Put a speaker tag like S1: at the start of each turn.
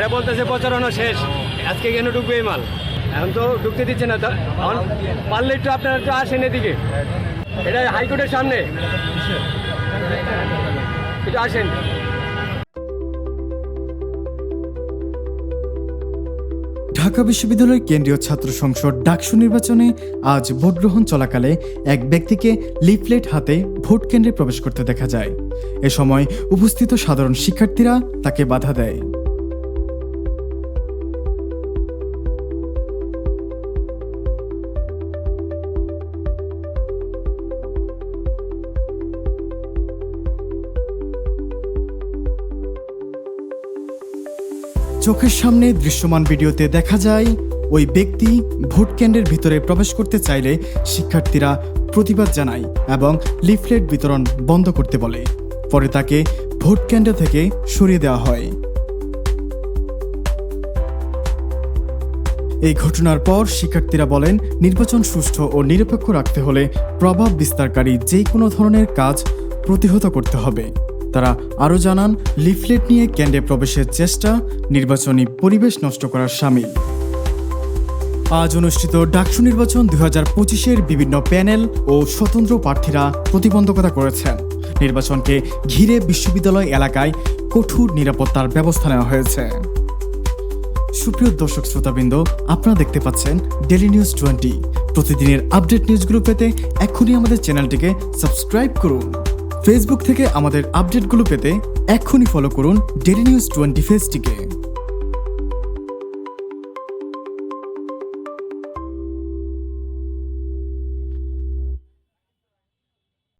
S1: এরা বলতেছে প্রচারণা শেষ, আজকে কেন ঢুকবে এই মাল? এখন তো ঢুকতে দিচ্ছে না। পারলে একটু আপনারা একটু আসেন এদিকে, এটা হাইকোর্টের সামনে, একটু আসেন।
S2: ঢাকা বিশ্ববিদ্যালয়ের কেন্দ্রীয় ছাত্র সংসদ ডাকসু নির্বাচনে আজ ভোট গ্রহণ চলাকালে এক ব্যক্তিকে লিফলেট হাতে ভোট কেন্দ্রে প্রবেশ করতে দেখা যায়। এ সময় উপস্থিত সাধারণ শিক্ষার্থীরা তাকে বাধা দেয়। চোখের সামনে দৃশ্যমান ভিডিওতে দেখা যায় ওই ব্যক্তি ভোট কেন্দ্রের ভিতরে প্রবেশ করতে চাইলে শিক্ষার্থীরা প্রতিবাদ জানায় এবং লিফলেট বিতরণ বন্ধ করতে বলে। পরে তাকে ভোট কেন্দ্র থেকে সরিয়ে দেওয়া হয়। এই ঘটনার পর শিক্ষার্থীরা বলেন, নির্বাচন সুষ্ঠু ও নিরপেক্ষ রাখতে হলে প্রভাব বিস্তারকারী যে কোনো ধরনের কাজ প্রতিহত করতে হবে। তারা আরও জানান, লিফলেট নিয়ে কেন্দ্রে প্রবেশের চেষ্টা নির্বাচনী পরিবেশ নষ্ট করার শামিল। আজ অনুষ্ঠিত ডাকসু নির্বাচন 2025-এর বিভিন্ন প্যানেল ও স্বতন্ত্র প্রার্থীরা প্রতিবন্ধকতা করেছেন। নির্বাচনকে ঘিরে বিশ্ববিদ্যালয় এলাকায় কঠোর নিরাপত্তার ব্যবস্থা নেওয়া হয়েছে। সুপ্রিয় দর্শক শ্রোতাবৃন্দ, আপনারা দেখতে পাচ্ছেন ডেইলি নিউজ 20। প্রতিদিনের আপডেট নিউজগুলো পেতে এখনই আমাদের চ্যানেলটিকে সাবস্ক্রাইব করুন। ফেসবুক থেকে আমাদের আপডেটগুলো পেতে এখনই ফলো করুন ডেইলি নিউজ 20 পেজটিকে।